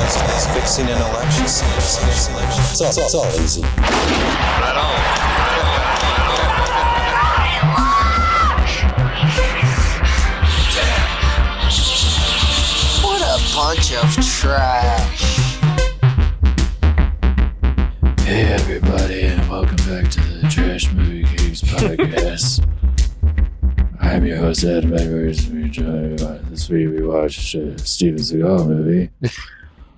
Fixing an election. It's all easy. Right on. What a bunch of trash. Hey everybody, and welcome back to the Trash Movie Kings podcast. I'm your host Adam Edwards. This week we watched a Steven Seagal movie.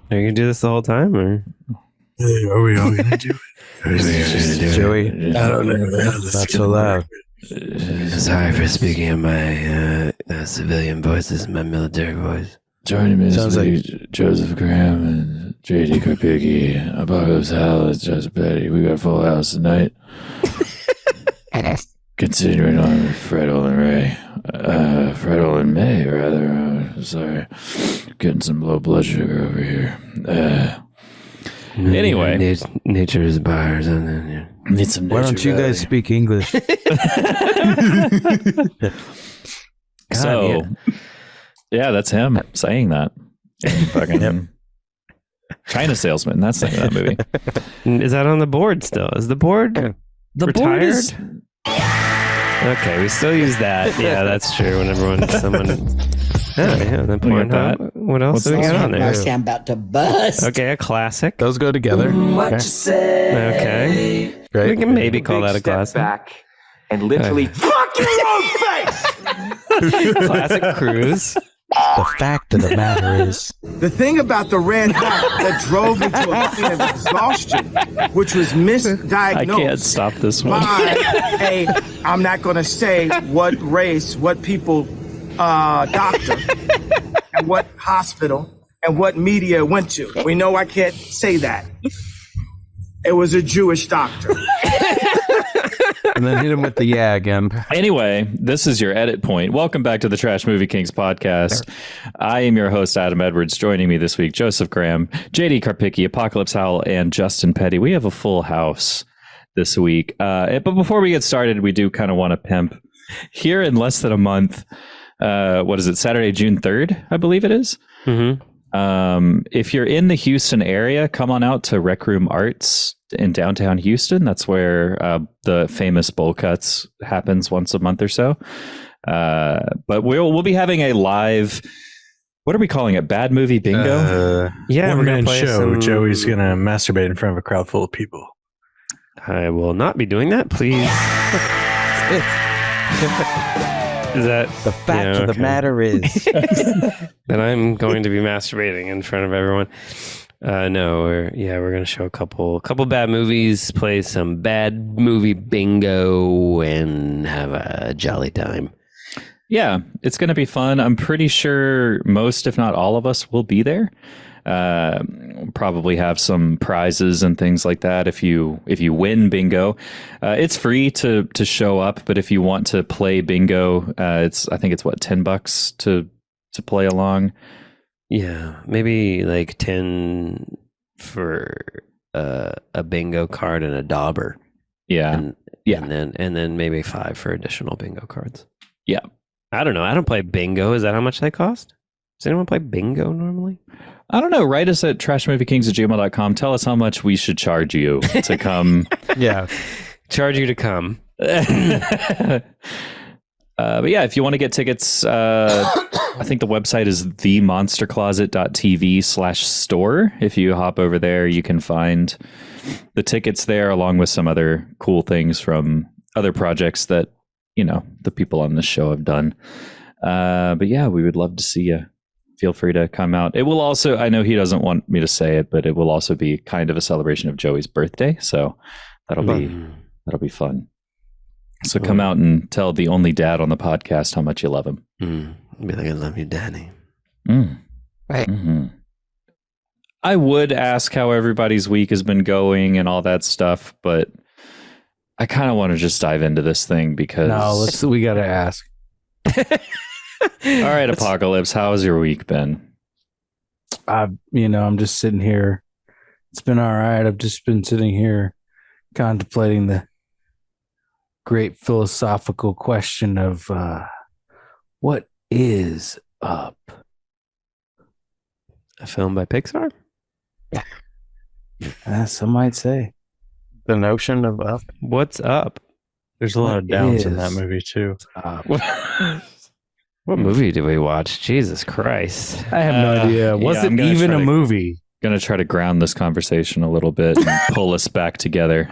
Are you gonna do this the whole time, or Are we all gonna do it? Joey? I don't know. Not so loud. Sorry for speaking in my civilian voices, my military voice. Joining me this week, Joseph Graham and JD Karpicki, Apocalypse Hal, and Joseph Petty. We got a full house tonight. Continuing on with Fred Olin Ray. Fred Olin May, rather. Sorry. Getting some low blood sugar over here. Anyway. Nature is buyers, and then need some nature. Why don't you guys speak English? So, yeah, that's him saying that. Fucking China salesman. That's the name of that movie. Is that on the board still? Is the board retired? Okay, we still use that. Yeah, that's true. Whenever someone. Then Pornhub. What else do we got on there? I'm about to bust. Okay, a classic. Those go together. What you say? Okay. Great. We can maybe call that a classic. Back and literally fuck your own face. Classic cruise. The fact of the matter is, The thing about the red hat that drove me to a point of exhaustion, which was misdiagnosed I can't stop this one. by I'm not going to say what race, what people, doctor, and what hospital, and what media it went to. We know I can't say that. It was a Jewish doctor. and then hit him with the yeah again. Anyway, this is your edit point. Welcome back to the Trash Movie Kings podcast. I am your host, Adam Edwards. Joining me this week, Joseph Graham, JD Karpicki, Apocalypse Howell, and Justin Petty. We have a full house this week. But before we get started, we do kind of want to pimp. Here in less than a month, what is it, Saturday, June 3rd, I believe it is? Mm-hmm. If you're in the Houston area, come on out to Rec Room Arts in downtown Houston. That's where the famous bowl cuts happens once a month or so. But we'll be having a live, what are we calling it? Bad movie bingo? Yeah, we're gonna One-man play show. some... Joey's gonna masturbate in front of a crowd full of people. I will not be doing that, please. Is that The fact of the matter is, that I'm going to be masturbating in front of everyone? No, we're going to show a couple bad movies, play some bad movie bingo, and have a jolly time. Yeah, it's going to be fun. I'm pretty sure most, if not all of us, will be there. Probably have some prizes and things like that if you win bingo. It's free to show up, but if you want to play bingo, I think it's what, $10 to play along. Yeah, maybe like 10 for a bingo card and a dauber. Yeah. And then maybe 5 for additional bingo cards. Yeah. I don't know. I don't play bingo. Is that how much they cost? Does anyone play bingo normally? I don't know. Write us at trashmoviekings@gmail.com. Tell us how much we should charge you to come. yeah, Charge you to come. But yeah, if you want to get tickets, I think the website is themonstercloset.tv/store. If you hop over there, you can find the tickets there along with some other cool things from other projects that, the people on this show have done. But yeah, we would love to see you. Feel free to come out. It will also, I know he doesn't want me to say it, but it will also be kind of a celebration of Joey's birthday. So that'll be fun. So come out and tell the only dad on the podcast how much you love him. Be like, I love you, Daddy. right. Mm-hmm. I would ask how everybody's week has been going and all that stuff, but I kind of want to just dive into this thing because we got to ask. All right, Apocalypse, how's your week been? I'm just sitting here. It's been all right. I've just been sitting here contemplating the great philosophical question of what is up? A film by Pixar? Some might say. The notion of up. What's up? There's a lot of downs in that is? movie too. What movie did we watch? Jesus Christ. I have no idea. Was I'm it gonna even try a to- movie? Going to try to ground this conversation a little bit and pull us back together.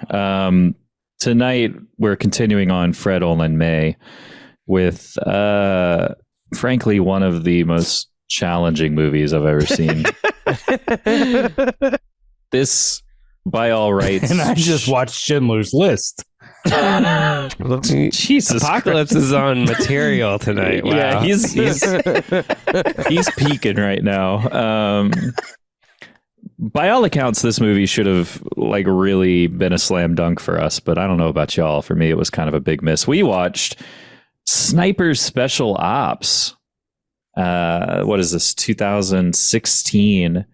Tonight, we're continuing on Fred Olin May with, frankly, one of the most challenging movies I've ever seen. This, by all rights... And I just watched Schindler's List. Jesus Apocalypse is on material tonight. Wow. Yeah, he's peaking right now. By all accounts, this movie should have like really been a slam dunk for us, but I don't know about y'all. For me, it was kind of a big miss. We watched Sniper Special Ops. What is this? 2016,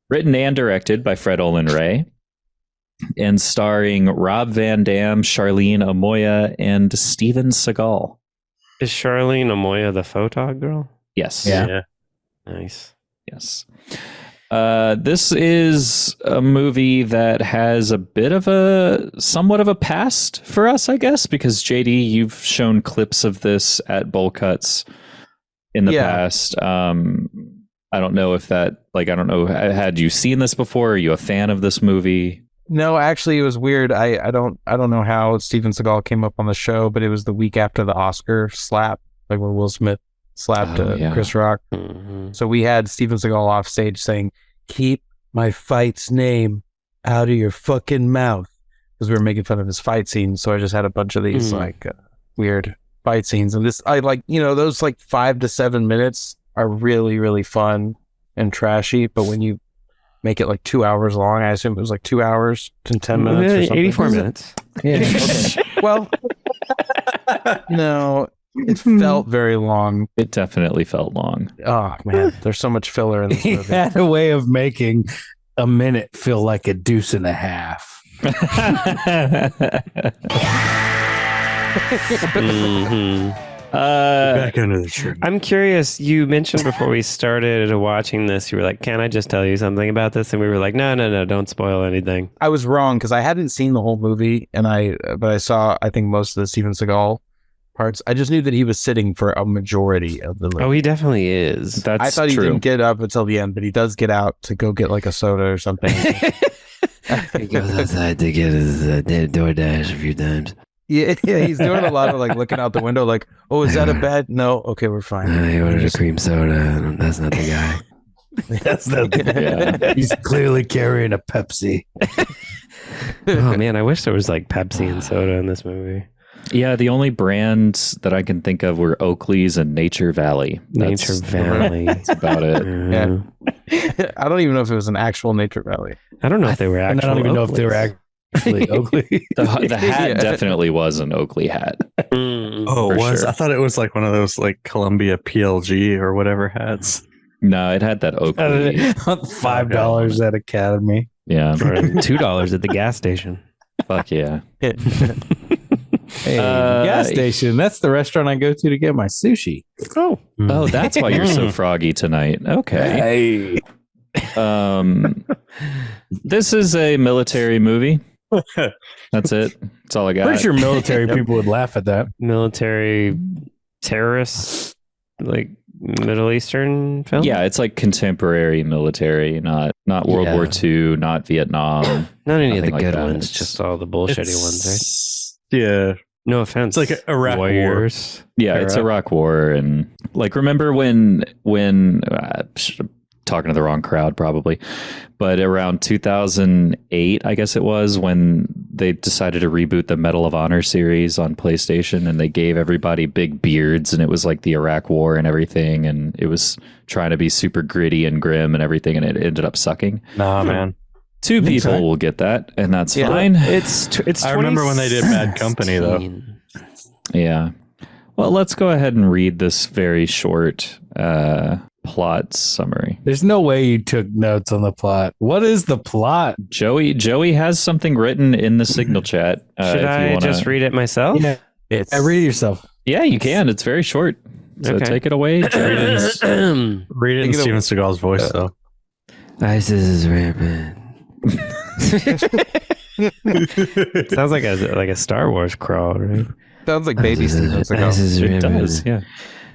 written and directed by Fred Olin Ray, and starring Rob Van Dam, Charlene Amoya, and Steven Seagal. Is Charlene Amoya the photog girl? Yes. Yeah. Nice. Yes. This is a movie that has a bit of somewhat of a past for us, I guess, because JD, you've shown clips of this at Bowl Cuts in the past. I don't know if that, I don't know, had you seen this before? Are you a fan of this movie? No, actually, it was weird. I don't know how Steven Seagal came up on the show, but it was the week after the Oscar slap, like when Will Smith slapped Chris Rock. Mm-hmm. So we had Steven Seagal off stage saying, "Keep my fight's name out of your fucking mouth," because we were making fun of his fight scenes. So I just had a bunch of these weird fight scenes, and this those 5 to 7 minutes are really, really fun and trashy. But when you make it 2 hours long, I assume it was 2 hours and 10 minutes or something. 84 minutes. Yeah. Okay. Well, no, it felt very long. It definitely felt long. Oh man, there's so much filler in this He movie. had a way of making a minute feel like a deuce and a half. Mm-hmm. Back under the tree. I'm curious. You mentioned before we started watching this, you were like, "Can I just tell you something about this?" And we were like, "No, don't spoil anything." I was wrong because I hadn't seen the whole movie, but I saw I think most of the Steven Seagal parts. I just knew that he was sitting for a majority of the movie. Oh, he definitely is. That's I thought true. he didn't get up until the end, but he does get out to go get a soda or something. He goes outside to get his DoorDash a few times. Yeah, he's doing a lot of looking out the window, "Oh, is that a bad? No, okay, we're fine." He ordered a cream soda. That's not the guy. That's the He's clearly carrying a Pepsi. Oh man, I wish there was Pepsi and soda in this movie. Yeah, the only brands that I can think of were Oakley's and Nature Valley. Nature Valley. That's about it. Yeah. I don't even know if it was an actual Nature Valley. I don't know if they were And actually. I don't even know if they were actually Oakley. The hat definitely was an Oakley hat. Oh, For it was? sure. I thought it was one of those Columbia PLG or whatever hats. No, it had that Oakley. $5 at Academy. Yeah. Or $2 at the gas station. Fuck yeah. Hey, gas station. That's the restaurant I go to get my sushi. Oh. Oh, that's why you're so froggy tonight. Okay. Hey. This is a military movie. That's it. That's all I got. Pretty sure military people would laugh at that. Military terrorists, Middle Eastern film? Yeah, it's contemporary military, not World War II, not Vietnam. Not any of the Nothing like good that. ones, It's- just all the bullshitty ones, right? Yeah. No offense. It's like Iraq Warriors. Yeah, it's Iraq War, and remember when talking to the wrong crowd probably, but around 2008, I guess it was, when they decided to reboot the Medal of Honor series on PlayStation, and they gave everybody big beards, and it was the Iraq War and everything, and it was trying to be super gritty and grim and everything, and it ended up sucking. Nah, man. Two people will get that, and that's fine. It's. I remember when they did Bad Company, though. 2016. Yeah. Well, let's go ahead and read this very short plot summary. There's no way you took notes on the plot. What is the plot? Joey has something written in the signal chat. Should I just read it myself? Yeah, It's read it yourself. Yeah, you can. It's very short. So Okay. take it away, Joey. Read it in Steven Seagal's voice, though. ISIS is rampant. Sounds like a Star Wars crawl, right? Sounds like baby Steven Seagal. It does, yeah.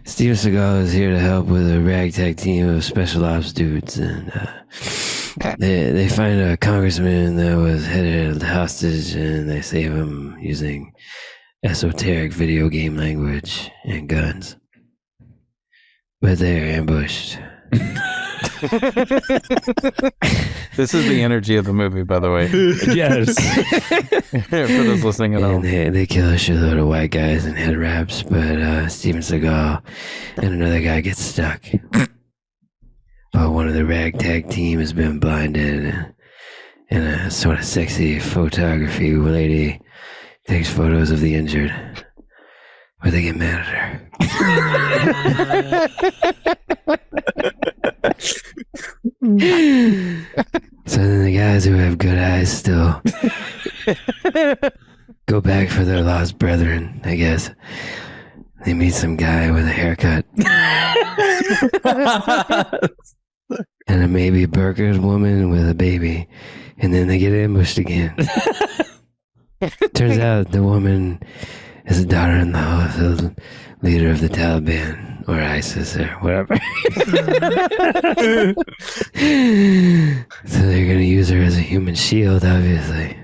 Steven Seagal is here to help with a ragtag team of special ops dudes, and they find a congressman that was headed hostage, and they save him using esoteric video game language and guns. But they're ambushed. This is the energy of the movie, by the way. Yes. For those listening at home. And they kill a shitload of white guys in head wraps, but Steven Seagal and another guy get stuck. One of the ragtag team has been blinded, and a sort of sexy photography lady takes photos of the injured, but they get mad at her. So then the guys who have good eyes still go back for their lost brethren, I guess. They meet some guy with a haircut. And a maybe burqa'd woman with a baby. And then they get ambushed again. Turns out the woman is a daughter-in-law of the leader of the Taliban or ISIS or whatever. So they're going to use her as a human shield, obviously.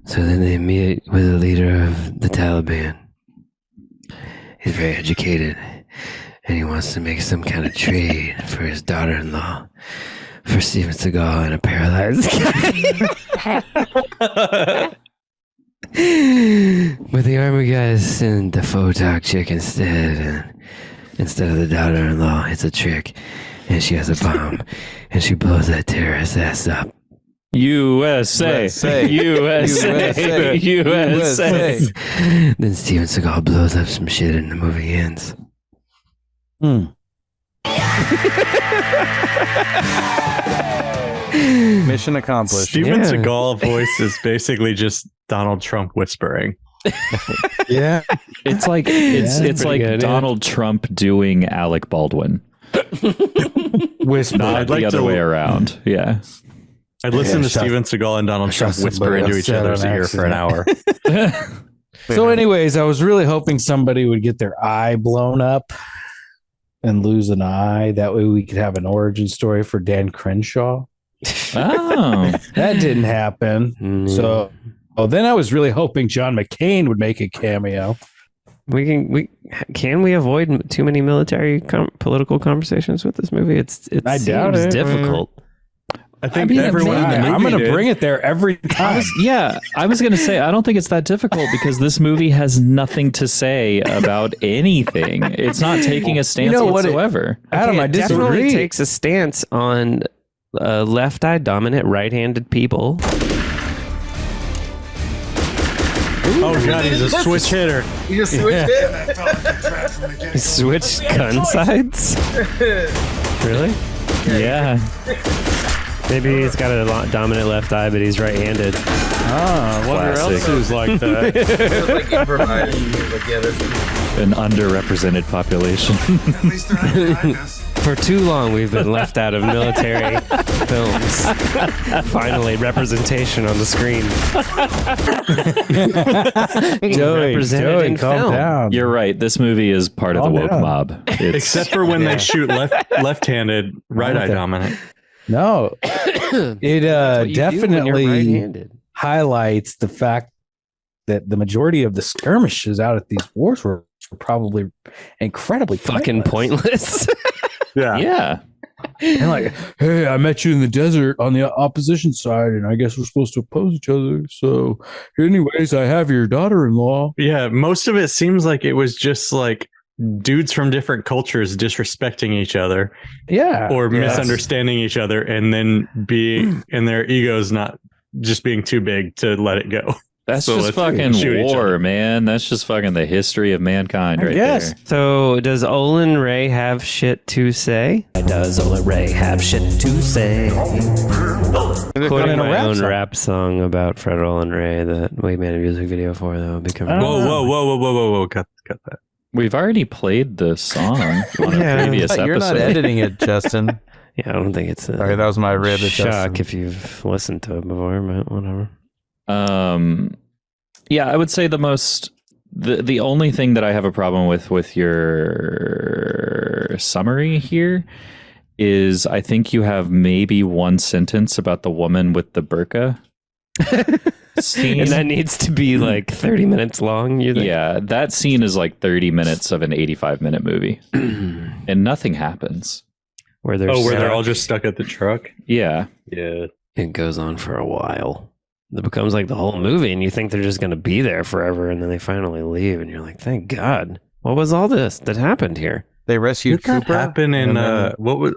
So then they meet with the leader of the Taliban. He's very educated, and he wants to make some kind of trade for his daughter-in-law for Steven Seagal and a paralyzed guy. But the army guys send the photog chick instead, and instead of the daughter-in-law, it's a trick, and she has a bomb, and she blows that terrorist ass up. USA. USA. USA. Then Steven Seagal blows up some shit, and the movie ends. Mission accomplished. Steven Seagal voice is basically just Donald Trump whispering. Yeah. It's like good, Donald Trump doing Alec Baldwin. Whisper. Not the other way around. Yeah. I'd listen to Steven Seagal and Donald Trump whisper into each other's ear for an hour. So anyways, I was really hoping somebody would get their eye blown up and lose an eye. That way we could have an origin story for Dan Crenshaw. Oh. That didn't happen. So then I was really hoping John McCain would make a cameo. Can we avoid too many military political conversations with this movie? I doubt it. Difficult. I think everyone in the movie I'm going to did. bring it there every time. I was going to say, I don't think it's that difficult because this movie has nothing to say about anything. It's not taking a stance whatsoever. Adam, I It definitely disagree. takes a stance on left-eye dominant right-handed people. Oh god, he's a switch hitter. You just switched it? He switched gun sides? Really? Yeah. Maybe he's got a dominant left eye, but he's right-handed. I wonder Classic. else who's like that. Like improvised. Like, yeah, that's An underrepresented population. For too long, we've been left out of military films. Finally, representation on the screen. Joey, Represented in calm film. down. You're right. This movie is part of the woke down. mob. It's, Except for when they shoot left-handed, right-eye dominant. No, it What you do when you're definitely right-handed. highlights the fact that the majority of the skirmishes out at these wars were probably incredibly Fucking pointless. yeah. And like, hey, I met you in the desert on the opposition side, and I guess we're supposed to oppose each other. So, anyways, I have your daughter-in-law. Yeah, most of it seems like it was just like dudes from different cultures disrespecting each other Yeah, or misunderstanding each other, and then being and their egos not just being too big to let it go. That's So just let's fucking shoot each war, other. man. That's just fucking the history of mankind right guess. there. So, does Olin Ray have shit to say? Does Olin Ray have shit to say? Quoting in a my rap own song. rap song about Fred Olin Ray that we made a music video for, though. Whoa! Cut that. We've already played the song on a Yeah. previous But episode. you're not editing it, Justin. Yeah, I don't think it's a Sorry, that was my rib. shock if you've listened to it before, but whatever. Yeah, I would say the only thing that I have a problem with your summary here is I think you have maybe one sentence about the woman with the burqa scene. And that needs to be like 30 minutes long, you think? Yeah, that scene is like 30 minutes of an 85-minute movie. And nothing happens. Where they're they're all just stuck at the truck? Yeah. Yeah. It goes on for a while. It becomes like the whole movie, and you think they're just going to be there forever, and then they finally leave, and you're like, thank God. What was all this that happened here? They rescued Did that Cooper. happen in what was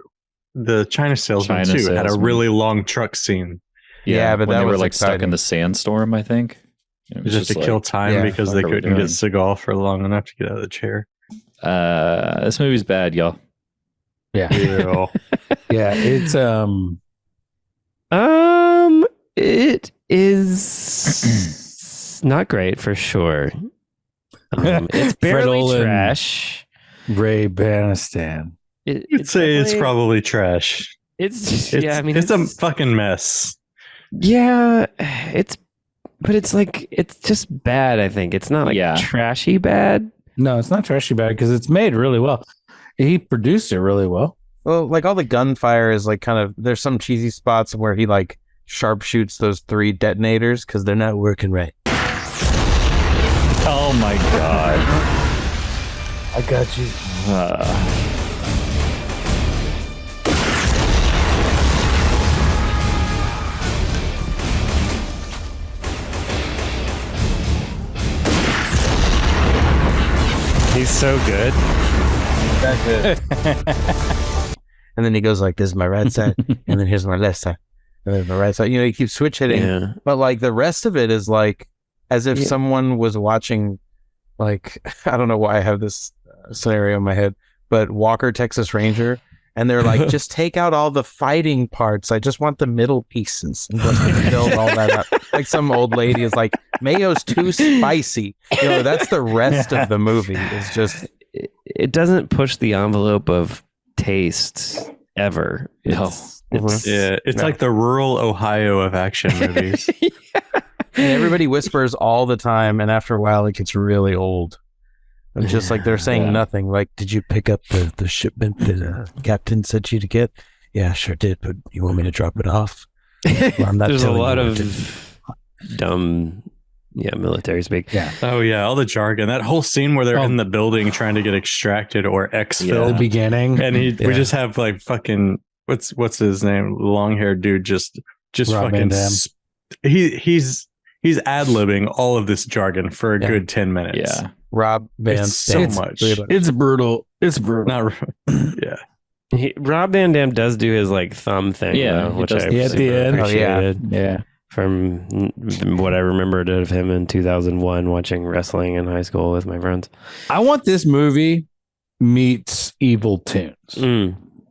the China Salesman China too? Had a Salesman. really long truck scene. Yeah, but when that they were was like stuck in exciting. the sandstorm, I think. It was Just to like, kill time because what they are we couldn't doing? get Seagal for long enough to get out of the chair. This movie's bad, y'all. Yeah. Yeah. Yeah, it's It is not great for sure. It's barely Fred Olin. trash. Ray Banistan. I'd say it's probably trash. It's It's, yeah. I mean, it's a fucking mess. yeah. But it's like it's just bad. I think it's not like trashy bad. No, it's not trashy bad because it's made really well. He produced it really well. Well, like all the gunfire is like kind of, there's some cheesy spots where he like sharpshoots those 3 detonators because they're not working right. Oh my God. I got you. He's so good. And then he goes like, this is my right side, and then here's my left side, and then my right side. You know, he keeps switch hitting. Yeah. But like the rest of it is like as if someone was watching, like, I don't know why I have this scenario in my head, but Walker, Texas Ranger, and they're like, just take out all the fighting parts. I just want the middle pieces and just build all that up. Like some old lady is like, mayo's too spicy. You know, that's the rest of the movie. It's just, it doesn't push the envelope of taste ever. It's like the rural Ohio of action movies. and everybody whispers all the time, and after a while it gets really old. And just like they're saying nothing. Like, did you pick up the shipment that captain sent you to get? Yeah, sure did, but you want me to drop it off? Well, I'm not There's a telling lot you of what to do. dumb military speak. Yeah. Oh yeah, all the jargon. That whole scene where they're in the building trying to get extracted or exfilled. The beginning. And we just have like fucking what's his name? Long haired dude just Rob fucking Van Dam. he's ad-libbing all of this jargon for a good 10 minutes. Yeah. Rob Van It's so Dam. much. It's brutal. It's brutal. Yeah. Rob Van Dam does do his like thumb thing, Yeah, though, he which does I the- at the end. appreciated. Yeah. From what I remembered of him in 2001, watching wrestling in high school with my friends. I want this movie meets Evil Tunes.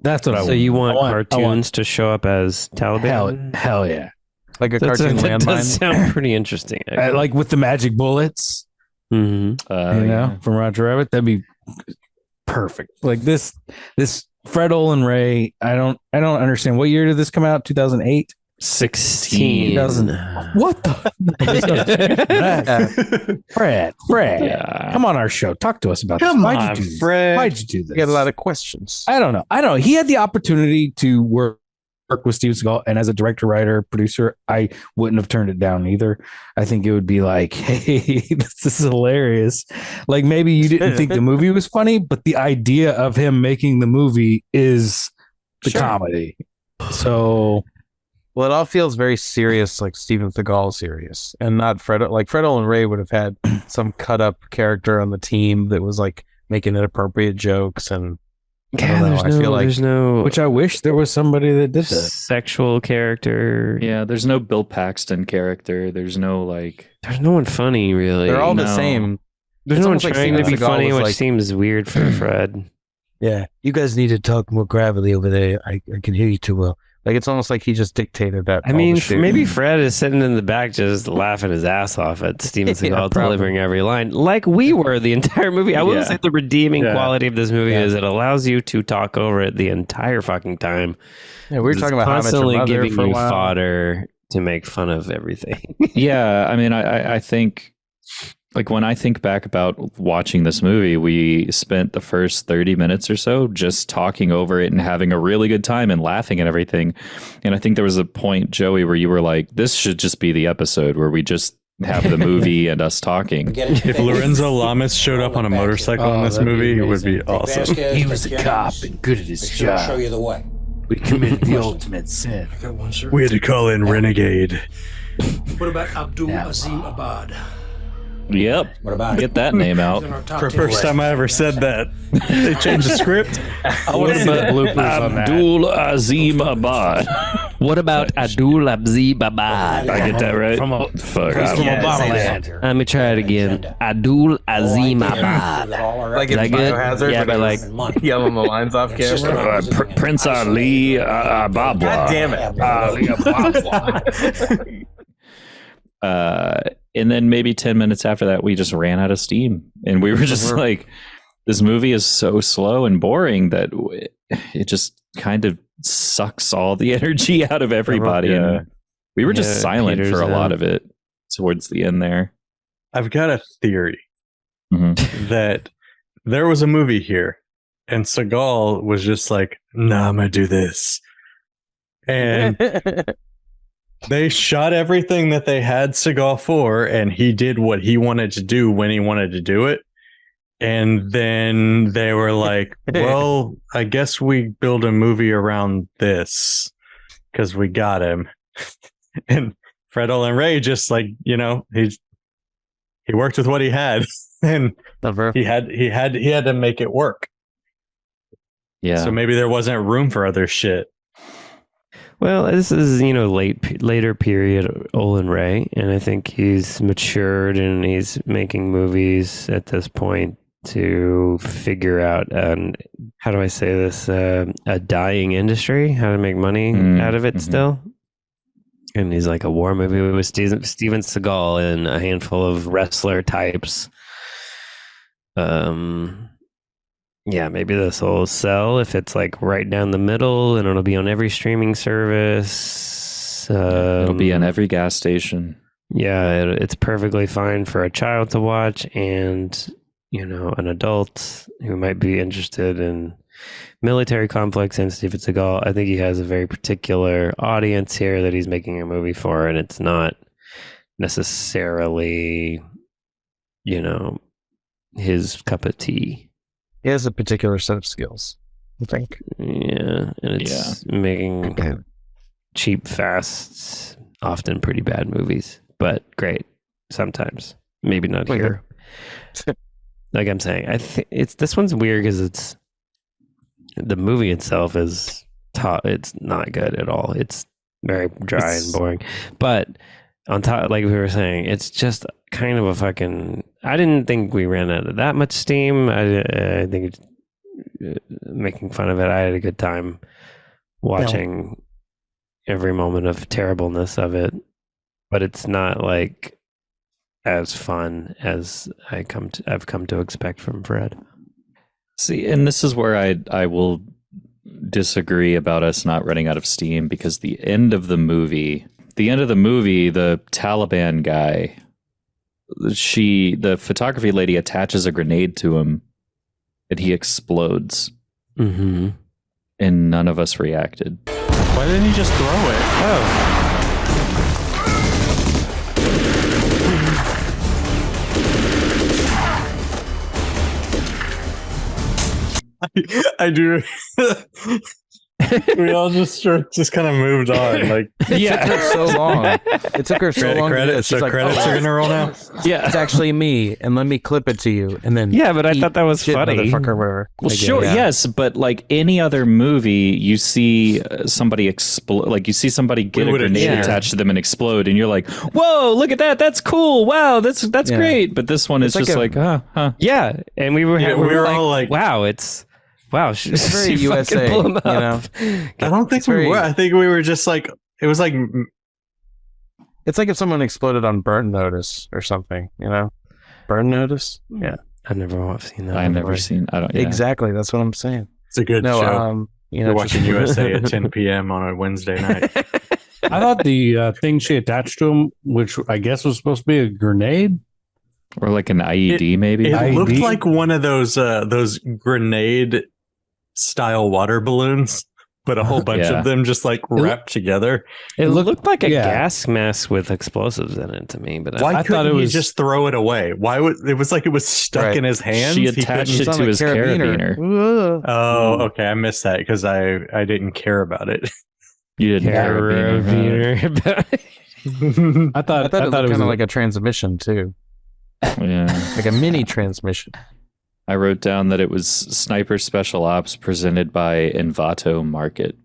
That's what I want. So you want I want- cartoons to show up as Taliban? Hell yeah. Like a That cartoon does landmine. sound pretty interesting. Like with the magic bullets, Mm-hmm. from Roger Rabbit, that'd be perfect. Like this Fred Olin Ray. I don't understand. What year did this come out? 2008. 16. 2000. What the? Fred. Yeah. Come on our show. Talk to us about Come this. on, Why'd you do Fred. This? Why'd you do this? You get a lot of questions. I don't know. He had the opportunity to work with Steven Seagal, and as a director, writer, producer, I wouldn't have turned it down either. I think it would be like, hey, this is hilarious. Like maybe you didn't think the movie was funny, but the idea of him making the movie is the comedy. So, well, it all feels very serious, like Steven Seagal serious, and not Fred. Like Fred Olin Ray would have had some cut up character on the team that was like making inappropriate jokes, and Yeah, there's no which I wish there was somebody that did that. Sexual character. Yeah, there's no Bill Paxton character. There's no like. There's no one funny really. they're all the No. same. There's It's no one almost like trying to Steven be Seagal funny, was which like- seems weird for Fred. Yeah, you guys need to talk more gravelly over there. I can hear you too well. Like it's almost like he just dictated that. I mean, maybe Fred is sitting in the back just laughing his ass off at Steven Seagal delivering every line, like we were the entire movie. I will say the redeeming quality of this movie is it allows you to talk over it the entire fucking time. Yeah, we were talking about constantly How I Met Your Mother giving for a you while. fodder to make fun of everything. Yeah, I mean, I think, like, when I think back about watching this movie, we spent the first 30 minutes or so just talking over it and having a really good time and laughing and everything. And I think there was a point, Joey, where you were like, this should just be the episode where we just have the movie and us talking. If Lorenzo Lamas showed up on a motorcycle in this movie, it would be awesome. He was a cop and good at his job. I'll show you the way. We committed the ultimate sin. We had to call in Renegade. What about Abdul Azim Abad? Yep. What about Get that name out. For the first time I ever said that. They changed the script. I want to see the bloopers on that. Abdul Azim Abad. What about Abdul Abzib Abad? I get that right? Fuck, Let me try it again. Abdul Azim Abad. Like Is in that good? Biohazard, Yeah, but like, yelling the lines off camera. Prince Ali Babla. God damn it. Ali Babla. And then maybe 10 minutes after that, we just ran out of steam. And we were just like, this movie is so slow and boring that it just kind of sucks all the energy out of everybody. And we were just silent for a lot of it towards the end there. I've got a theory that there was a movie here and Seagal was just like, nah, I'm going to do this. And they shot everything that they had Seagal for, and he did what he wanted to do when he wanted to do it. And then they were like, well, I guess we build a movie around this because we got him. And Fred Olin Ray just like, you know, he worked with what he had and he had to make it work. Yeah. So maybe there wasn't room for other shit. well, this is, you know, later period Olin Ray, and I think he's matured and he's making movies at this point to figure out, how do I say this, a dying industry, how to make money out of it still. And he's like a war movie with Steven Seagal and a handful of wrestler types. Yeah, maybe this will sell if it's like right down the middle, and it'll be on every streaming service. It'll be on every gas station. Yeah, it's perfectly fine for a child to watch, and you know, an adult who might be interested in military conflicts and Steven Seagal. I think he has a very particular audience here that he's making a movie for, and it's not necessarily, you know, his cup of tea. He has a particular set of skills, I think. Yeah, and it's making cheap, fast, often pretty bad movies, but great sometimes. Maybe not here. Like I'm saying, I think this one's weird because it's the movie itself is it's not good at all. It's very dry and boring. But on top, like we were saying, it's just kind of a fucking. I didn't think we ran out of that much steam. I think making fun of it, I had a good time watching every moment of terribleness of it. But it's not like as fun as I've come to expect from Fred. See, and this is where I will disagree about us not running out of steam, because the end of the movie, the Taliban guy, the photography lady attaches a grenade to him and he explodes. Mm-hmm. And none of us reacted. Why didn't he just throw it? Oh. I do. We all just kind of moved on. Like, It took her so long. It took her so long. Credits. So credits are gonna roll now. Yeah, it's actually me, and let me clip it to you, and then Yeah, but I thought that was shit, funny. motherfucker, whatever. Well, Like, sure, yeah. yes, but like any other movie, you see somebody explode, like you see somebody get a grenade attached to them and explode, and you're like, "Whoa, look at that! That's cool! Wow, that's great!" But this one is It's just like like, huh? Yeah, and we were Yeah, we were like, all like, wow, it's Wow, It's very USA, blew him up. you know. I don't think we were. I think we were just like, it was like, It's like if someone exploded on Burn Notice or something, you know? Burn Notice? Yeah. I've never seen that. I've never seen. I don't. Yeah. Exactly. That's what I'm saying. it's a good No, show. you know, You're watching USA at 10 p.m. on a Wednesday night. I thought the thing she attached to him, which I guess was supposed to be a grenade. Or like an IED, maybe. It looked IED? like one of those grenade style water balloons, but a whole bunch Yeah. of them just like wrapped together. It looked like a yeah. gas mask with explosives in it to me, but Why I thought couldn't it he was- just throw it away? Why would it was like it was stuck Right. in his hands? She He attached couldn't- it to his carabiner. Oh, okay. I missed that because I didn't care about it. You didn't Carabiner. I thought it was kind of like a transmission too, Yeah. like a mini transmission. I wrote down that it was Sniper Special Ops presented by Envato Market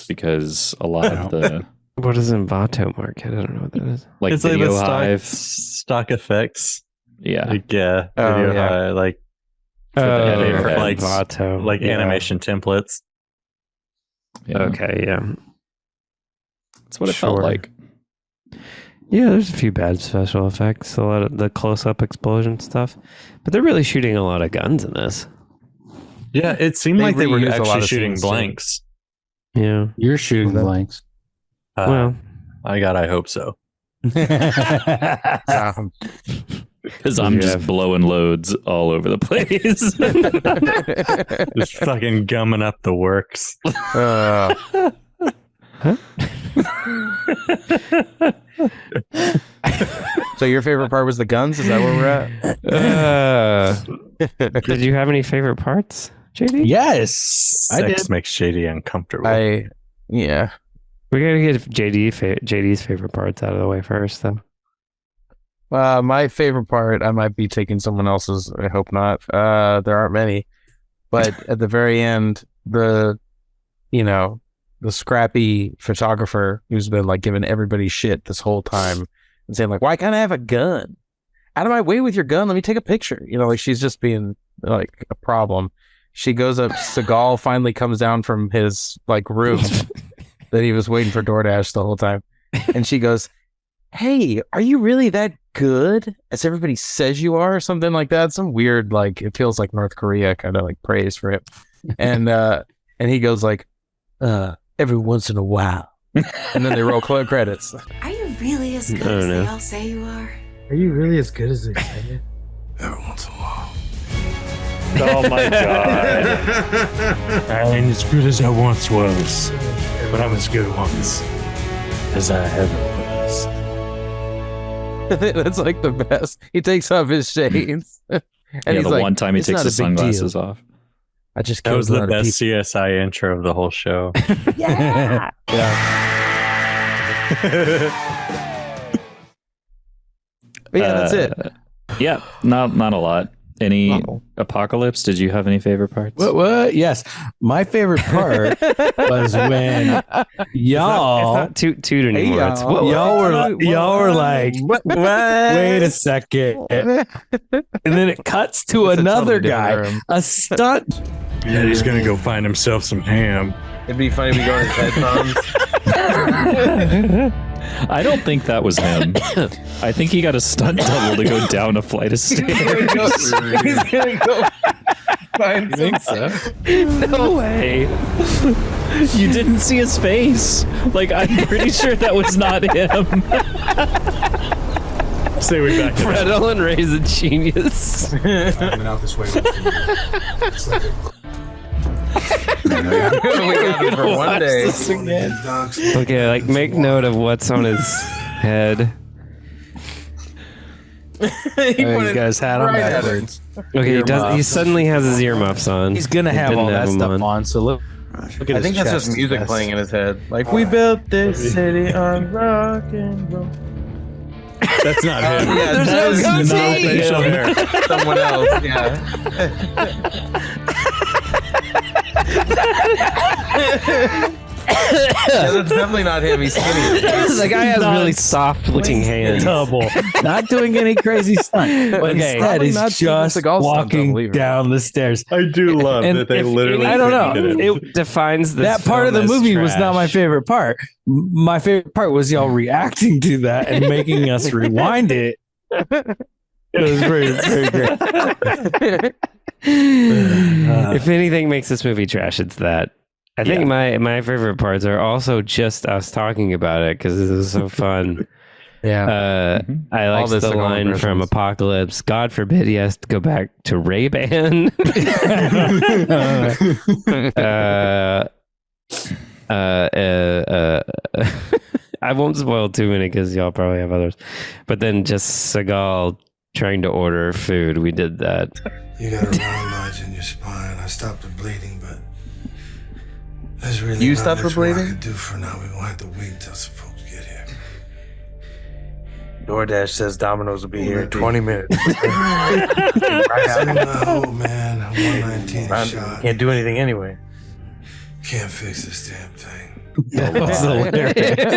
because a lot of the What is Envato Market? I don't know what that is. like it's like Video the Hive. stock effects. Yeah. Like yeah, Oh, Video yeah. Hive, like For the editor for, heads. like, Envato. like Yeah. animation templates. Yeah. Okay, yeah. That's what it felt Sure. like. Yeah, there's a few bad special effects, a lot of the close-up explosion stuff, but they're really shooting a lot of guns in this. Yeah, it seemed They like they were reused a lot actually of shooting scenes, too. blanks. Yeah. You're shooting blanks. Well, I hope so. Because I'm just blowing loads all over the place. Just fucking gumming up the works. So your favorite part was the guns? Is that where we're at? did you have any favorite parts, JD? Yes, I Sex did. makes JD uncomfortable. Yeah. We gotta get JD's favorite parts out of the way first, though. My favorite part, I might be taking someone else's. I hope not. There aren't many, but at the very end, the scrappy photographer who's been like giving everybody shit this whole time and saying like, "Why can't I have a gun? Out of my way with your gun. Let me take a picture." You know, like she's just being like a problem. She goes up. Seagal finally comes down from his like room that he was waiting for DoorDash the whole time, and she goes, "Hey, are you really that good as everybody says you are?" Or something like that. Some weird, like, it feels like North Korea kind of like praise for him. And he goes like, "Every once in a while." And then they roll credits. Are you really as good as they all say you are? Are you really as good as they say? Every once in a while. Oh my god. I ain't as good as I once was, but I'm as good once as I ever was. That's like the best. He takes off his shades. And he's the like, one time he "It's takes not his a big sunglasses deal. off. I just That killed was a the lot of best people." CSI intro of the whole show. Yeah. But yeah, that's it. Yeah, not a lot. Any Apocalypse? Did you have any favorite parts? What? Yes, my favorite part was when y'all. It's not toot anymore. It's Y'all were like, what? Wait a second, and then it cuts to It's a another totally different guy, room. a stunt. Yeah, he's gonna go find himself some ham. It'd be funny if we go in headphones. I don't think that was him. I think he got a stunt double to go down a flight of stairs. He's gonna go find. You think so? no way. You didn't see his face. Like, I'm pretty sure that was not him. Say we back it Fred up. Ellen Ray's a genius. I've been out this way. It's like We got it for one day. Okay, like make note of what's on his head. You guys had him right at backwards. Okay, he does. He suddenly has his earmuffs on. He's gonna He have didn't all that them stuff on. So look at I his think that's chest. just music playing in his head. Like, we built this city on rock and roll. That's not him. Yeah, There's that no is goatee. not Facial hair. someone else. Yeah. That's definitely not him. He's skinny. The guy has really soft-looking hands. Double, not doing any crazy stunt, but Okay. instead Probably he's not Steven just Seagal stunt, I walking believe. down the stairs. I do love And that they If literally. I don't know. predicted it. It defines this That part of the film as movie was not my trash. favorite part. My favorite part was y'all reacting to that and making us rewind it. It was very, very great. If anything makes this movie trash, it's that. I think my favorite parts are also just us talking about it because this is so fun. Yeah. I like the the Seagal line from impressions. Apocalypse. God forbid he has to go back to Ray-Ban. I won't spoil too many because y'all probably have others. But then just Seagal trying to order food. We did that. You got a round lodge in your spine. I stopped the bleeding, but there's really You not stopped the much more I bleeding? could do for now. We're gonna have to wait till some folks get here. DoorDash says Domino's will be here in 20 minutes. Right in my hole, man. I'm 119 shot. Can't do anything anyway. Can't fix this damn thing. That was hilarious.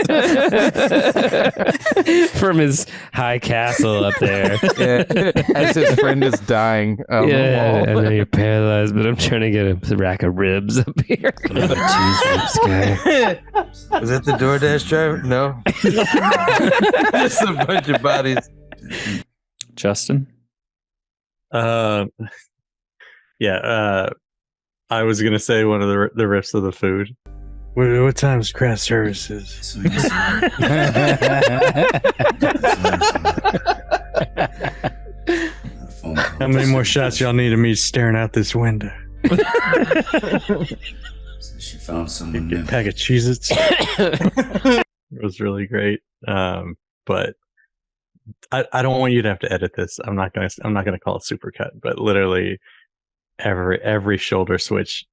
From his high castle up there. As his friend is dying. Yeah, I know you're paralyzed, but I'm trying to get a rack of ribs up here. Is that the DoorDash driver? No. Just a bunch of bodies. Justin? I was gonna say one of the riffs of the food. What time's craft services? How many more shots y'all need of me staring out this window? She found someone new. A pack of Cheez-Its. It was really great. But I don't want you to have to edit this. I'm not gonna call it supercut, but literally every shoulder switch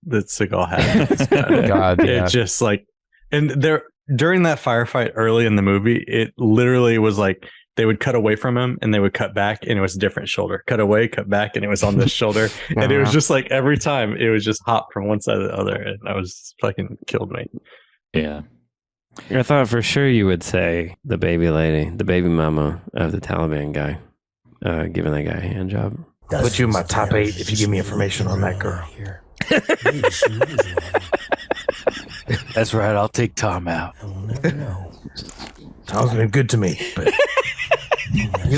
that Seagal had. God, yeah. It just like, and there during that firefight early in the movie, it literally was like they would cut away from him and they would cut back and it was a different shoulder. Cut away, cut back, and it was on this shoulder. And it was just like every time it was just hop from one side to the other, and that was fucking killed me. Yeah. I thought for sure you would say the baby lady, the baby mama of the Taliban guy, giving that guy a hand job. Put you in my top 8 if you give me information on that girl. That's right. I'll take Tom out. Tom's been good to me. But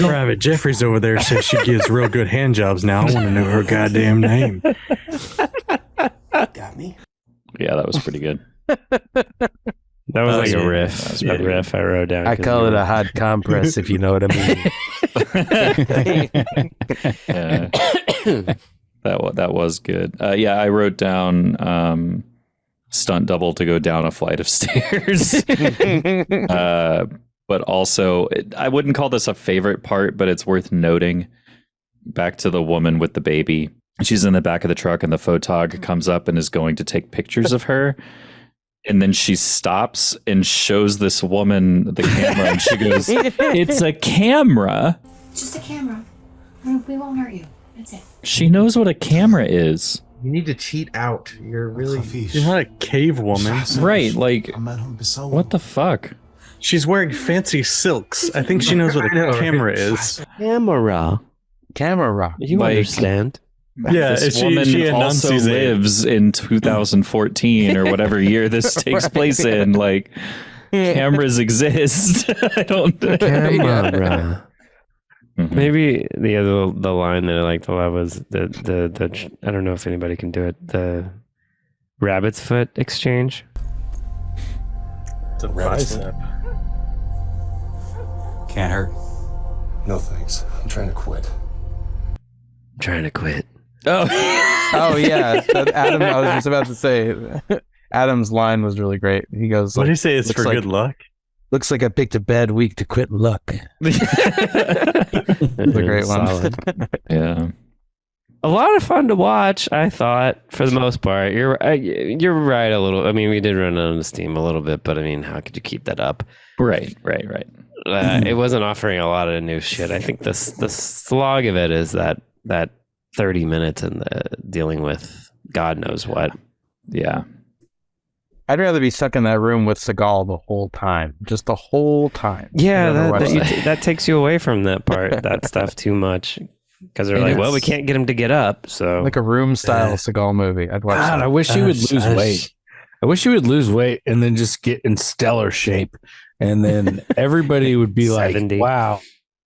Private Jeffries over there says she gives real good hand jobs now. I want to know her goddamn name. Got me? Yeah, that was pretty good. That was like yeah, a riff. that was A pretty riff I wrote down. I 'cause call we it were- a hot compress, if you know what I mean. That was good. I wrote down stunt double to go down a flight of stairs. But also, I wouldn't call this a favorite part, but it's worth noting. Back to the woman with the baby. She's in the back of the truck, and the photog comes up and is going to take pictures of her. And then she stops and shows this woman the camera, and she goes, "It's a camera." Just a camera. We won't hurt you. That's it. She knows what a camera is. You need to cheat out. You're really. She's not a cave woman. Right, like, what the fuck? She's wearing fancy silks. I think she knows what a camera is. Camera. You Like, understand? Yeah, this she woman also enunciates it. lives in 2014 or whatever year this takes place in. Like, cameras exist. I don't. Camera. Mhm. Maybe the line that I liked a lot was the I don't know if anybody can do it. The rabbit's foot exchange. It's a bicep. Can't hurt. No thanks. I'm trying to quit. I'm trying to quit. Oh, Oh, yeah. Adam, I was just about to say, Adam's line was really great. He goes, What do you say? It's looks for like- good luck. Looks like I picked a bad week to quit luck. That's a great one. Solid. yeah. A lot of fun to watch, I thought, for the most part. You're right a little. I mean, we did run out of steam a little bit, but I mean, how could you keep that up? Right. It wasn't offering a lot of new shit. I think the slog of it is that 30 minutes and the dealing with God knows what. Yeah. I'd rather be stuck in that room with Seagal the whole time, just the whole time. Yeah, that takes you away from that part, that stuff too much. Because they're like, well, we can't get him to get up, so like a room style Seagal movie. I'd watch. God, that. I wish he would lose weight. I wish he would lose weight and then just get in stellar shape, and then everybody would be like, "Wow,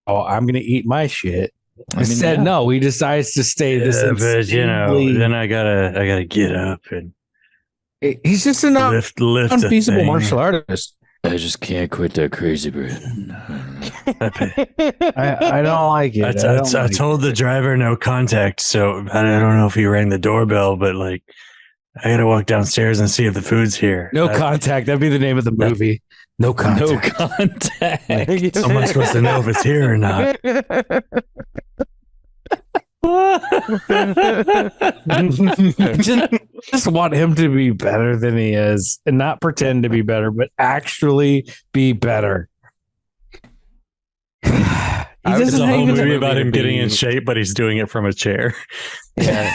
I'm gonna eat my shit." Instead, no, he decides to stay this. But then I gotta get up and he's just an lift unfeasible martial artist. I just can't quit that crazy bread. I don't like it. I told the driver no contact, so I don't know if he rang the doorbell, but like I gotta walk downstairs and see if the food's here. No contact. That'd be the name of the movie. No contact. No contact. Someone's supposed to know if it's here or not. just want him to be better than he is, and not pretend to be better, but actually be better. There's a whole movie about him getting in shape, but he's doing it from a chair. Yeah.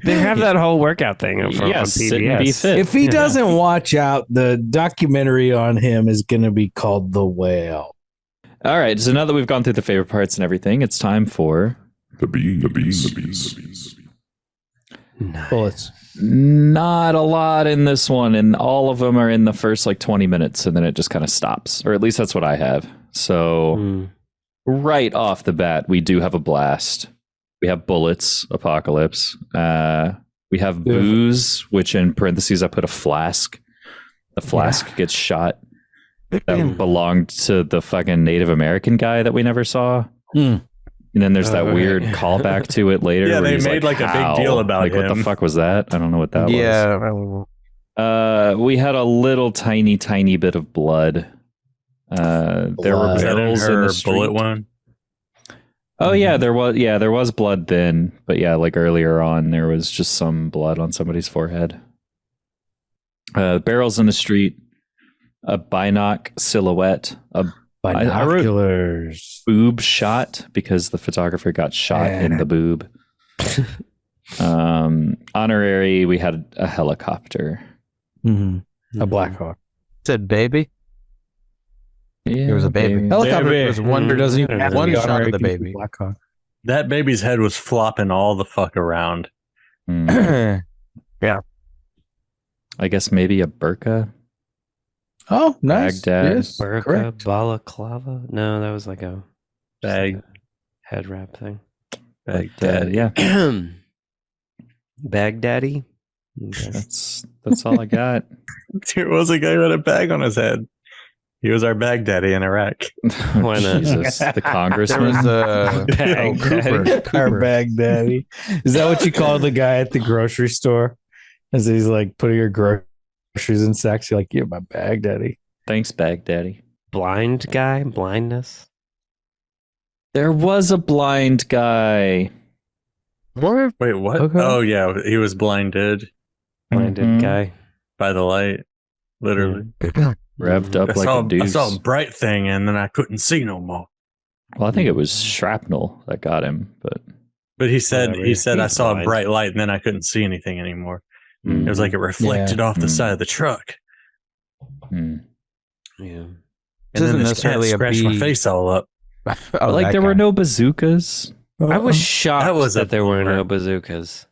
They have that whole workout thing on PBS. If he doesn't watch out, the documentary on him is going to be called The Whale. All right, so now that we've gone through the favorite parts and everything, it's time for the beans. Bullets. Not a lot in this one, and all of them are in the first like 20 minutes, and then it just kind of stops, or at least that's what I have. So right off the bat, we do have a blast. We have bullets, apocalypse. We have booze, which in parentheses I put a flask. The flask gets shot. That belonged to the fucking Native American guy that we never saw. And then there's that weird callback to it later. Yeah, where they he's made like a "How?" big deal about like, him. What the fuck was that? I don't know what that was. We had a little tiny bit of blood. There were barrels in the street. Bullet one. Oh yeah, there was blood then, but yeah, like earlier on, there was just some blood on somebody's forehead. Barrels in the street, a binoc silhouette, Binoculars. Boob shot because the photographer got shot in the boob. Honorary, we had a helicopter. A Black Hawk. Said baby. Yeah, there was a baby. Helicopter Baby. was wonder doesn't even have one to be shot honorary of the to be baby. Black Hawk. That baby's head was flopping all the fuck around. Yeah. I guess maybe a burqa. Oh, nice. Baghdad. Yes, Burqa, correct. balaclava? No, that was like a Bag. head wrap thing. Baghdad, yeah. Baghdaddy? Okay. That's all I got. There was a guy who had a bag on his head. He was our Baghdaddy in Iraq. Why not? Jesus, the There congressman. was Our Baghdaddy. Is that what you call the guy at the grocery store? As he's like putting your groceries in sacks, you're like, "You're my Baghdaddy." Thanks, Baghdaddy. Blind guy? Blindness? There was a blind guy. What? Wait, what? Okay. Oh yeah, he was blinded Blinded guy? by the light. Literally. Revved up like a I deuce. saw a bright thing and then I couldn't see no more. Well, I think it was shrapnel that got him, but But he said Whatever. I He's saw blind. a bright light and then I couldn't see anything anymore. It was like it reflected off the side of the truck. Yeah. And Isn't then this cat necessarily a scratched my bee. face all up. Oh, like that there were guy. no bazookas. I was shocked That was that a there were no bummer. bazookas.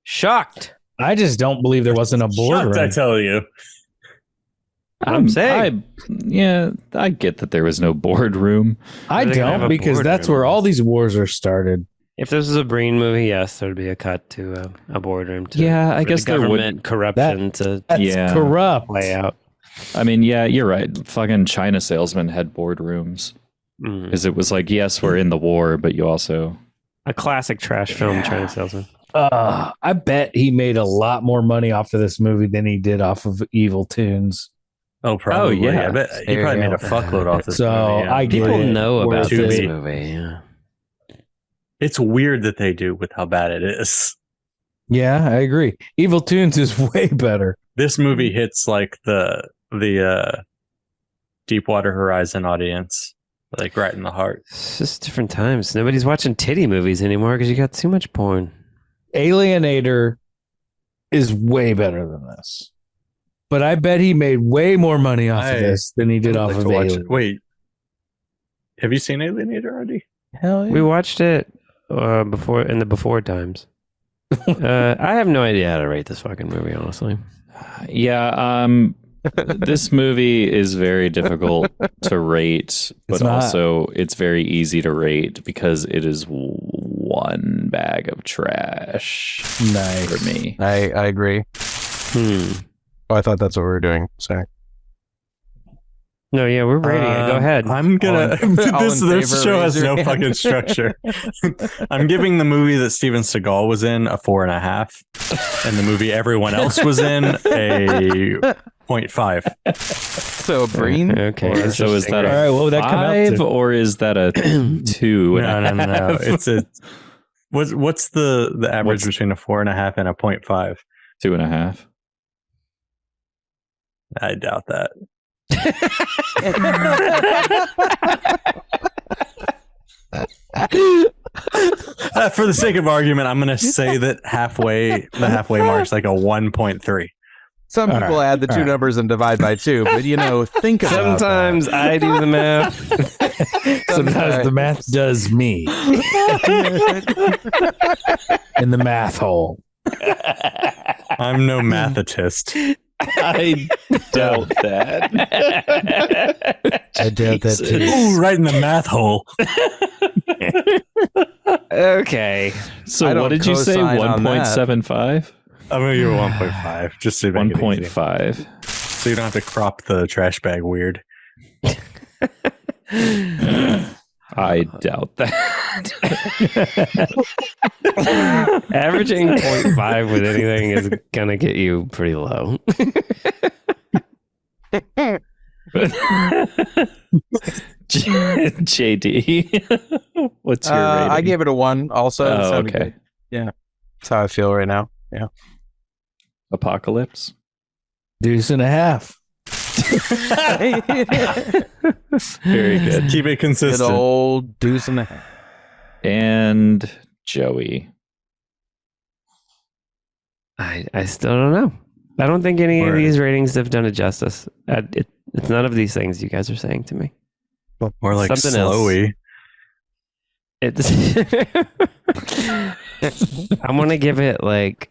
Shocked. I just don't believe there wasn't a Shocked, I boardroom. tell you. I'm saying. I get that there was no boardroom. I They're gonna have don't, a because that's boardroom. where all these wars are started. If this was a Breen movie, yes, there'd be a cut to a boardroom. Yeah, I for guess the there would- government corruption to That's Yeah. corrupt. play out. I mean, yeah, you're right. Fucking China salesmen had boardrooms Mm. because it was like, yes, we're in the war, but you also A classic trash film, China salesman. I bet he made a lot more money off of this movie than he did off of Evil Tunes. Oh, probably. yeah. I bet he There probably you made a go. fuckload off this So movie. Yeah. I get People it. know Where about to this be. movie. Yeah. It's weird that they do with how bad it is. Yeah, I agree. Evil Tunes is way better. This movie hits like the Deepwater Horizon audience, like right in the heart. It's just different times. Nobody's watching titty movies anymore because you got too much porn. Alienator is way better than this. But I bet he made way more money off of this than he did off of Alien. Wait, have you seen Alienator already? Hell yeah. We watched it before times. I have no idea how to rate this fucking movie, honestly. Yeah, this movie is very difficult to rate, but also it's very easy to rate because it is one bag of trash. Nice. For me. I agree. Oh, I thought that's what we were doing. Sorry. No, yeah, we're rating it. Go ahead. I'm gonna. This show has no fucking structure. I'm giving the movie that Steven Seagal was in a 4.5, and the movie everyone else was in a 0.5. So Breen. Okay. So is that All right, what would that come out 5 to? or is that a 2? No. It's a. What's the average between a 4.5 and a 0.5? 2.5. I doubt that. For the sake of argument, I'm going to say that the halfway mark is like a 1.3. Some people add the two numbers and divide by 2, but think about Sometimes I do the math. Sometimes the math does me. In the math hole. I'm no mathetist. I doubt that. I doubt that too. Ooh, right in the math hole. Okay. So what did you say? 1.75? I'm going to give it 1.5. Just so 1.5. So you don't have to crop the trash bag weird. I doubt that. Averaging 0.5 with anything is gonna get you pretty low. JD, what's your rating? I gave it a 1 also. Oh, okay. Good. Yeah. That's how I feel right now. Yeah. Apocalypse? 2.5. Very good. Keep it consistent. Good old 2.5. And Joey. I still don't know. I don't think any of these ratings have done it justice. It's none of these things you guys are saying to me. More like Something Slowy. It's I'm gonna give it like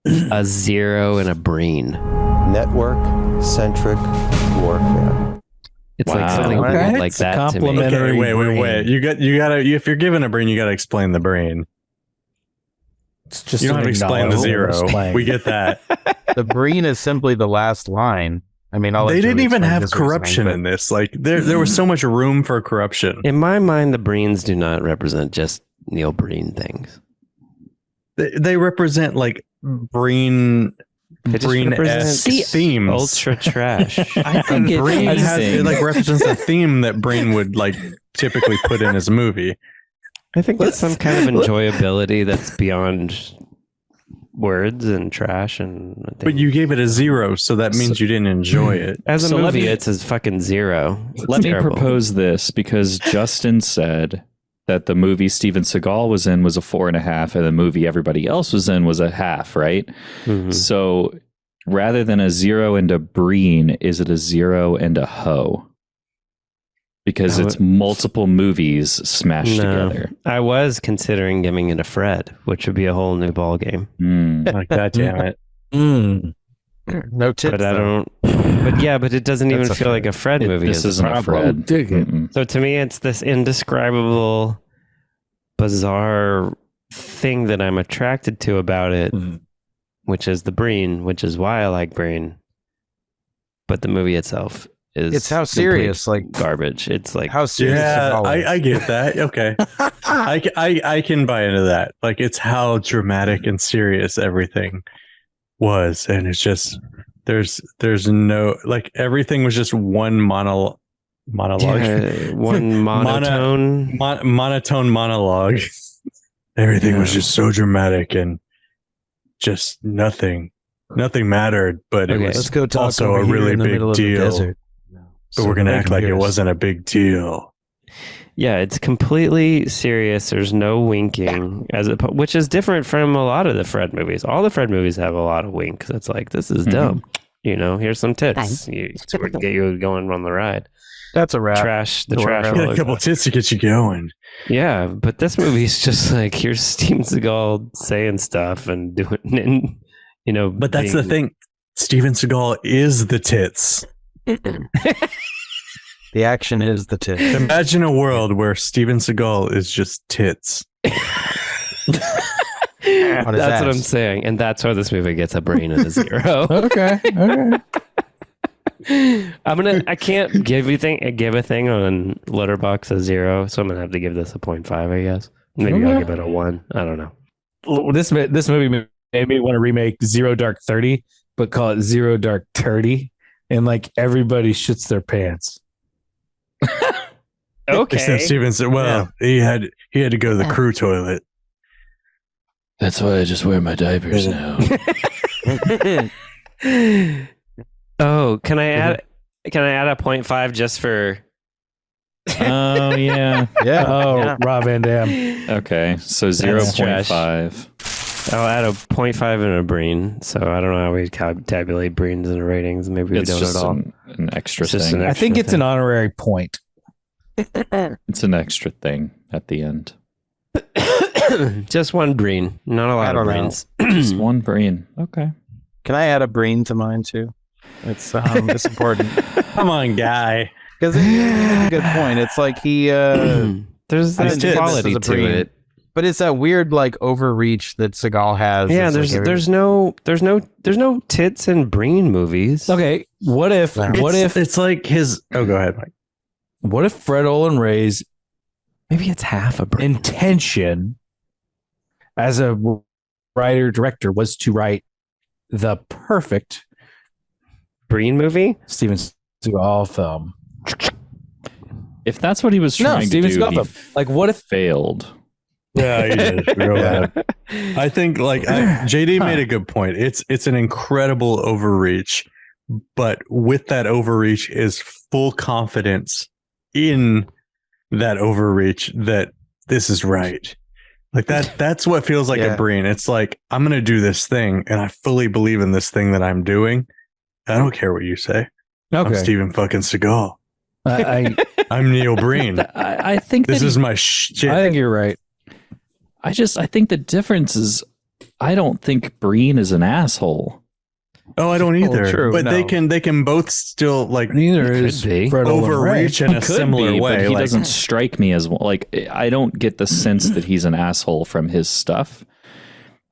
a 0 and a Breen. Network-centric warfare. It's like something weird like that to me. Okay, wait. You gotta. If you're given a brain, you gotta explain the brain. It's just you don't have to explain the 0. We get that. The Breen is simply the last line. I mean, they didn't even have corruption in this. Like there was so much room for corruption. In my mind, the Breens do not represent just Neil Breen things. They represent like Breen-esque themes. Ultra trash. I think Breen it like represents a theme that Breen would like typically put in his movie. I think it's some kind of enjoyability that's beyond words and trash but you gave it a 0, so that means you didn't enjoy it. As a movie, it's a fucking 0. Let me propose this, because Justin said that the movie Steven Seagal was in was a 4.5 and the movie everybody else was in was a half, right? Mm-hmm. So rather than a 0 and a Breen, is it a 0 and a hoe? Because it's multiple movies smashed together. I was considering giving it a Fred, which would be a whole new ball game. Like, God damn it. No tips. But I don't. But yeah, but it doesn't even feel like a Fred movie. This isn't a Fred. So to me, it's this indescribable, bizarre thing that I'm attracted to about it, which is the Breen, which is why I like Breen. But the movie itself is it's how serious, like garbage. It's like how serious. Yeah, I get that. Okay, I can buy into that. Like it's how dramatic and serious everything was, and it's just there's no like everything was just one monologue, one monotone, monotone monologue. Everything was just so dramatic and just nothing mattered. But it was let's go talk also over a here really in the big middle of the deal. desert. But we're gonna act like it wasn't a big deal. Yeah, it's completely serious. There's no winking, which is different from a lot of the Fred movies. All the Fred movies have a lot of winks. It's like, this is dumb. Here's some tits. Nice. Get you going on the ride. That's a wrap. Trash. The Don't trash. worry. Got roller a couple tits to get you going. Yeah, but this movie's just like here's Steven Seagal saying stuff and doing, and But that's the thing. Steven Seagal is the tits. The action is the tip. Imagine a world where Steven Seagal is just tits. That's what I'm saying, and that's why this movie gets a brain and a 0. Okay. I can't give a thing on Letterboxd a 0, so I'm gonna have to give this a 0.5, I guess. Maybe I'll give it a 1. I don't know. This movie made me want to remake Zero Dark 30, but call it Zero Dark 30, and like everybody shits their pants. Okay. Except Steven said, "Well, he had to go to the crew toilet." That's why I just wear my diapers now. Oh, can I add a 0.5 just for? Oh yeah. Rob Van Dam. Okay, so 0.5. I'll add a 0.5 and a breen. So I don't know how we tabulate breens and ratings. Maybe we It's don't just at all. an extra It's just thing. an I think it's thing. an honorary point. It's an extra thing at the end. Just one breen, not a lot of breens. Just one brain. Okay. Can I add a brain to mine too? It's important. Come on, guy. Because it's a good point. It's like he there's that quality to it, but it's that weird like overreach that Seagal has. Yeah, It's like there's no tits in breen movies. Okay, what if it's like his? Oh, go ahead, Mike. What if Fred Olin Ray's maybe it's half a breen intention as a writer director was to write the perfect breen movie? Steven Seagal film. If that's what he was trying to Steven do, Seagal he film. Like what if failed? Yeah, he did. Real bad. I think JD made a good point. It's an incredible overreach, but with that overreach is full confidence in that overreach that this is right. Like that's what feels like a brain. It's like, I'm going to do this thing and I fully believe in this thing that I'm doing. I don't care what you say. Okay. I'm Steven fucking Seagal. I'm Neil Breen. I think this is my shit. I think you're right. I think the difference is I don't think Breen is an asshole. Oh, I don't either. true, but no. they can both still like neither is Fred Olin Ray. overreach in a similar way. But he like, doesn't strike me as like I don't get the sense that he's an asshole from his stuff.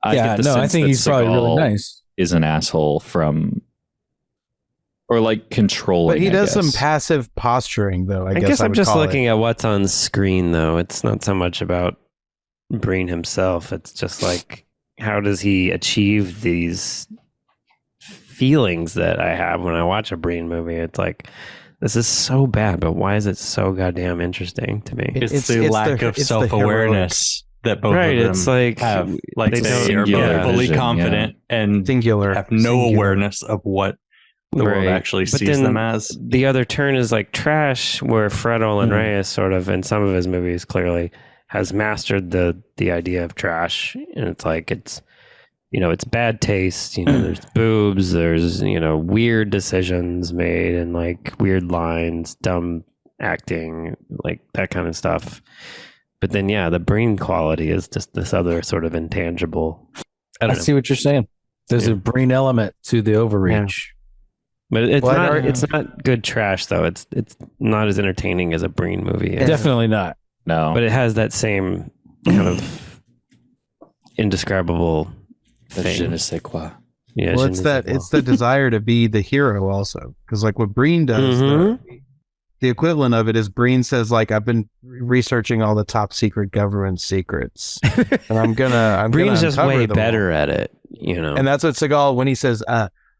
I think he's probably really nice. Is an asshole from or like controlling. But he does I guess. some passive posturing, though. I guess I'm would just call looking it. at what's on screen, though. It's not so much about Breen himself. It's just like, how does he achieve these feelings that I have when I watch a Breen movie? It's like, this is so bad, but why is it so goddamn interesting to me? it's the lack of self-awareness that both Right, of them it's like have. Like they they don't- are yeah. both fully Vision, confident and Singular. have no awareness of what the world Right. actually But sees then them as. The other turn is like Trash, where Fred Olin Reyes sort of, in some of his movies, clearly has mastered the idea of trash, and it's like it's bad taste. There's boobs, there's weird decisions made, and like weird lines, dumb acting, like that kind of stuff. But then, the Breen quality is just this other sort of intangible. I see what you're saying. There's a Breen element to the overreach. But it's not good trash though. It's not as entertaining as a Breen movie. Definitely not. No. But it has that same kind of indescribable thing. Je ne sais quoi. Yeah, Well, it's the desire to be the hero also, because like what Breen does, the equivalent of it is Breen says like, I've been researching all the top secret government secrents, and I'm Breen's just way them better all. at it, And that's what Seagal, when he says,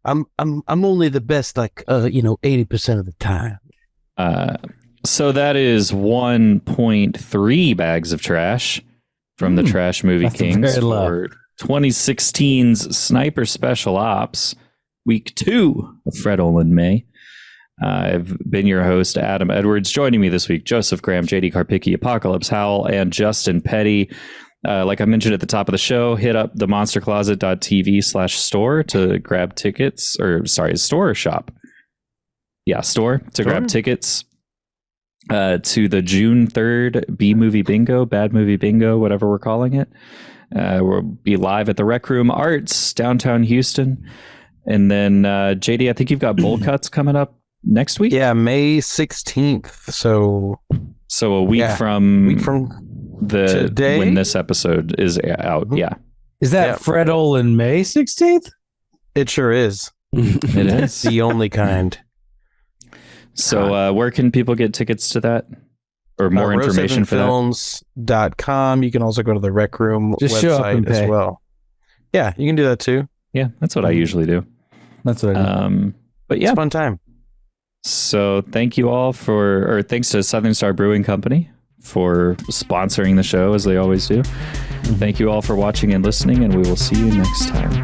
I'm only the best, like 80% of the time. So that is 1.3 bags of trash from the Trash Movie That's Kings very low. for 2016's Sniper Special Ops, Week 2 of Fred Olin May. I've been your host, Adam Edwards. Joining me this week, Joseph Graham, JD Karpicki, Apocalypse Howell, and Justin Petty. Like I mentioned at the top of the show, hit up the monstercloset.tv/store to grab tickets, store or shop. Yeah, store to grab tickets to the June 3rd B-Movie Bingo, Bad Movie Bingo, whatever we're calling it. We'll be live at the Rec Room Arts, downtown Houston. And then, JD, I think you've got bowl cuts coming up next week? Yeah, May 16th. So a week from today? when this episode is out. Yeah. Is that Fred Olin May 16th? It sure is. It is. The only kind. So where can people get tickets to that? Or more information for that? Films.com. You can also go to the Rec Room website as well. Yeah, you can do that too. Yeah, that's what I usually do. That's what I do. But yeah. It's a fun time. So thank you all thanks to Southern Star Brewing Company for sponsoring the show as they always do. Thank you all for watching and listening, and we will see you next time.